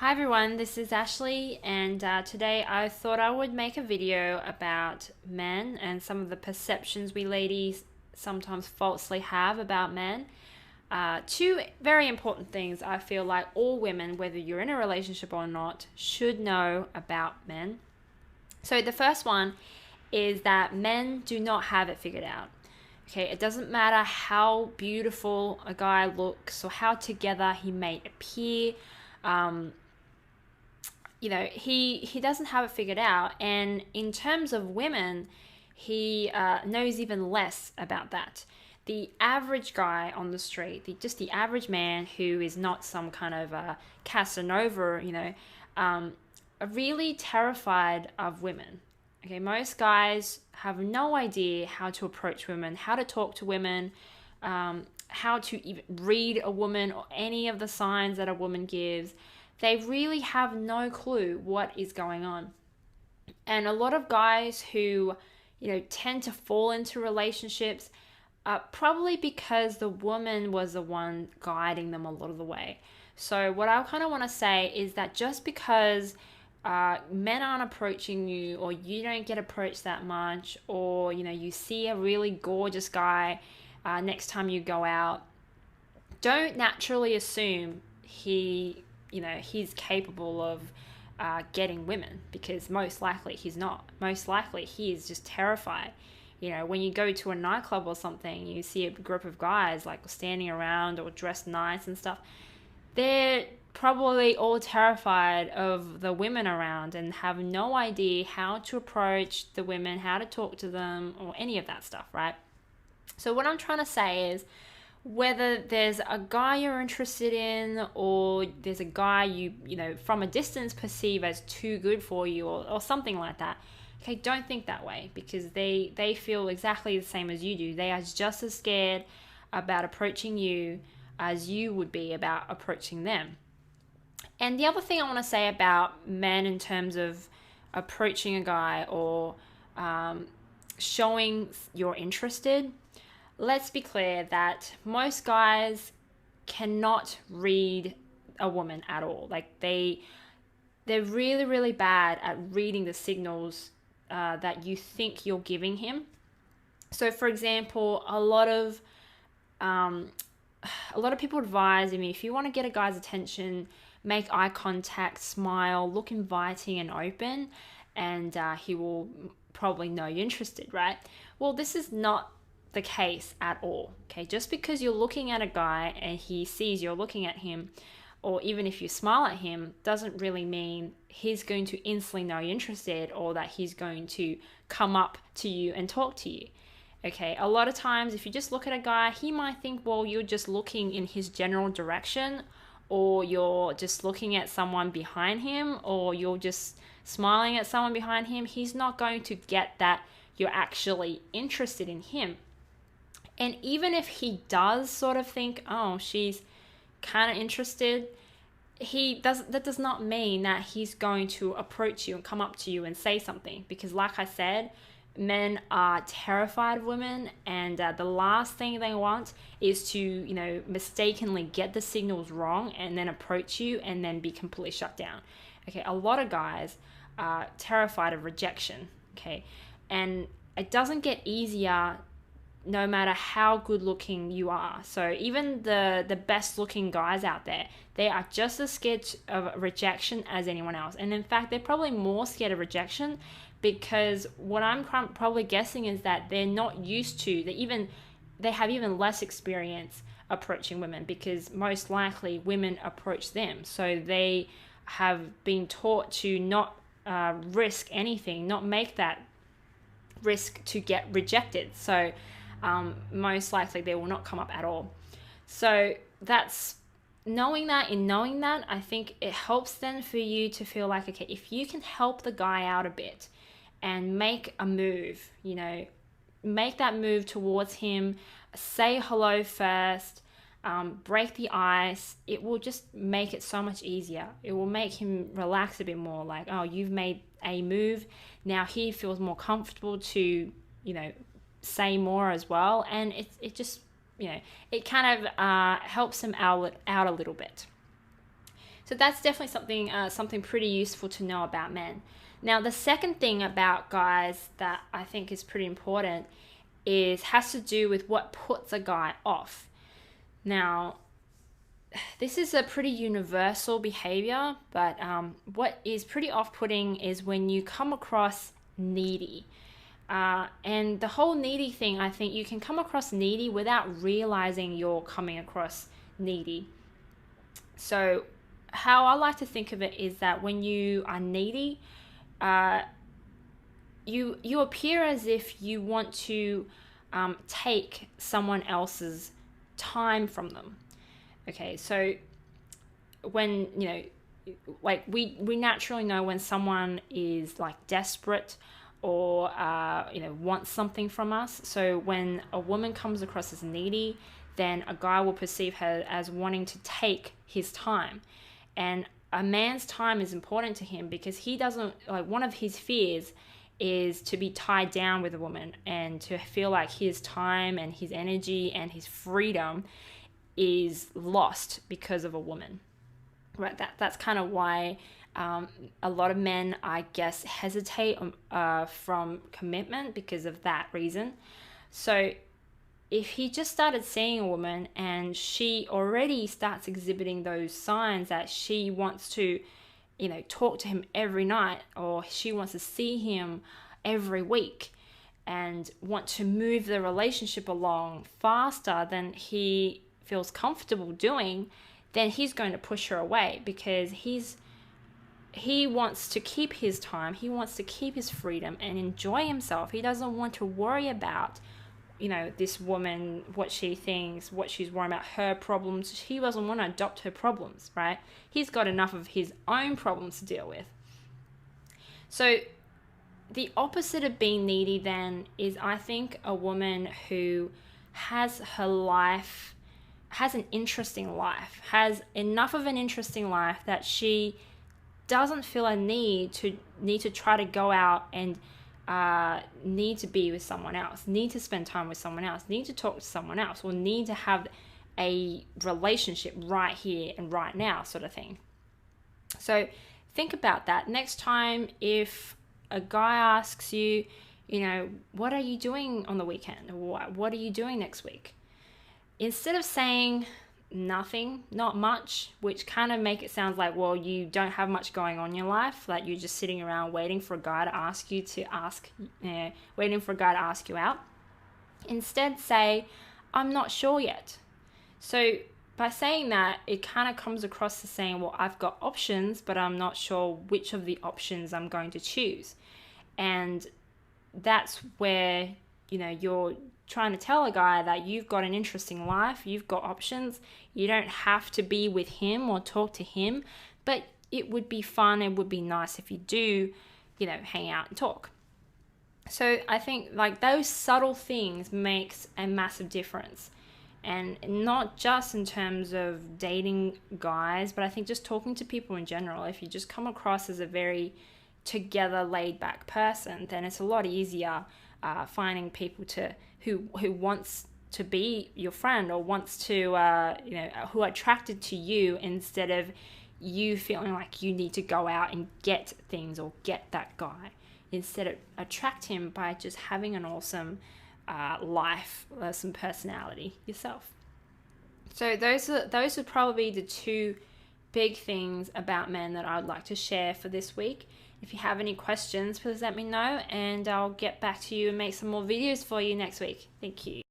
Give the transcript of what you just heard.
Hi everyone, this is Ashley, and today I thought I would make a video about men and some of the perceptions we ladies sometimes falsely have about men. Two very important things I feel like all women, whether you're in a relationship or not, should know about men. So the first one is that men do not have it figured out. Okay, it doesn't matter how beautiful a guy looks or how together he may appear. Um, he doesn't have it figured out. And in terms of women, he knows even less about that. The average guy on the street, just the average man who is not some kind of Casanova, are really terrified of women. Okay, most guys have no idea how to approach women, how to talk to women, how to even read a woman or any of the signs that a woman gives. They really have no clue what is going on. And a lot of guys who, tend to fall into relationships probably because the woman was the one guiding them a lot of the way. So what I kind of want to say is that just because men aren't approaching you, or you don't get approached that much, or you see a really gorgeous guy next time you go out, don't naturally assume he's capable of getting women, because most likely he's not. Most likely he is just terrified. When you go to a nightclub or something, you see a group of guys like standing around or dressed nice and stuff. They're probably all terrified of the women around and have no idea how to approach the women, how to talk to them, or any of that stuff, right? So what I'm trying to say is, whether there's a guy you're interested in, or there's a guy you from a distance perceive as too good for you, or something like that, okay, don't think that way, because they feel exactly the same as you do. They are just as scared about approaching you as you would be about approaching them. And the other thing I want to say about men in terms of approaching a guy or showing you're interested, let's be clear that most guys cannot read a woman at all. Like they're really, really bad at reading the signals that you think you're giving him. So, for example, a lot of people advise me, if you want to get a guy's attention, make eye contact, smile, look inviting and open, and he will probably know you're interested, right? Well, this is not the case at all. Okay, just because you're looking at a guy and he sees you're looking at him, or even if you smile at him, doesn't really mean he's going to instantly know you're interested, or that he's going to come up to you and talk to you. Okay, a lot of times if you just look at a guy, he might think, well, you're just looking in his general direction, or you're just looking at someone behind him, or you're just smiling at someone behind him. He's not going to get that you're actually interested in him. And even if he does sort of think, oh, she's kind of interested, that does not mean that he's going to approach you and come up to you and say something. Because like I said, men are terrified of women, and the last thing they want is to, mistakenly get the signals wrong and then approach you and then be completely shut down. Okay, a lot of guys are terrified of rejection, okay? And it doesn't get easier no matter how good looking you are. So even the best looking guys out there, they are just as scared of rejection as anyone else. And in fact, they're probably more scared of rejection, because what I'm probably guessing is that they're not used to, they have even less experience approaching women, because most likely women approach them. So they have been taught to not risk anything, not make that risk to get rejected. So most likely they will not come up at all. So that's knowing that. In knowing that, I think it helps then for you to feel like, okay, if you can help the guy out a bit and make a move, make that move towards him, say hello first, break the ice, it will just make it so much easier. It will make him relax a bit more, like, oh, you've made a move, now he feels more comfortable to say more as well. And it just it kind of helps him out a little bit. So that's definitely something pretty useful to know about men. Now, the second thing about guys that I think is pretty important has to do with what puts a guy off. Now, this is a pretty universal behavior, but what is pretty off-putting is when you come across needy. And the whole needy thing, I think you can come across needy without realizing you're coming across needy. So how I like to think of it is that when you are needy, you appear as if you want to take someone else's time from them. Okay, so when, like we naturally know when someone is like desperate or, wants something from us. So when a woman comes across as needy, then a guy will perceive her as wanting to take his time. And a man's time is important to him because he doesn't, like, one of his fears is to be tied down with a woman and to feel like his time and his energy and his freedom is lost because of a woman, right? That's kind of why a lot of men, I guess, hesitate from commitment because of that reason. So if he just started seeing a woman and she already starts exhibiting those signs that she wants to, talk to him every night, or she wants to see him every week and want to move the relationship along faster than he feels comfortable doing, then he's going to push her away because he wants to keep his time, he wants to keep his freedom and enjoy himself. He doesn't want to worry about, this woman, what she thinks, what she's worrying about, her problems. He doesn't want to adopt her problems, right? He's got enough of his own problems to deal with. So the opposite of being needy then is, I think, a woman who has an interesting life, has enough of an interesting life that she doesn't feel a need to try to go out and need to be with someone else, need to spend time with someone else, need to talk to someone else, or need to have a relationship right here and right now, sort of thing. So think about that. Next time, if a guy asks you, what are you doing on the weekend? Or what are you doing next week? Instead of saying nothing, not much, which kind of make it sound like, well, you don't have much going on in your life, like you're just sitting around waiting for a guy to ask you out. Instead, say, I'm not sure yet. So by saying that, it kind of comes across as saying, well, I've got options, but I'm not sure which of the options I'm going to choose. And that's where, you're trying to tell a guy that you've got an interesting life, you've got options, you don't have to be with him or talk to him, but it would be fun, it would be nice if you do, hang out and talk. So I think like those subtle things makes a massive difference. And not just in terms of dating guys, but I think just talking to people in general. If you just come across as a very together, laid back person, then it's a lot easier finding people who wants to be your friend or wants to, who are attracted to you instead of you feeling like you need to go out and get things or get that guy. Instead, attract him by just having an awesome life, some personality yourself. So those are probably the two big things about men that I would like to share for this week. If you have any questions, please let me know and I'll get back to you and make some more videos for you next week. Thank you.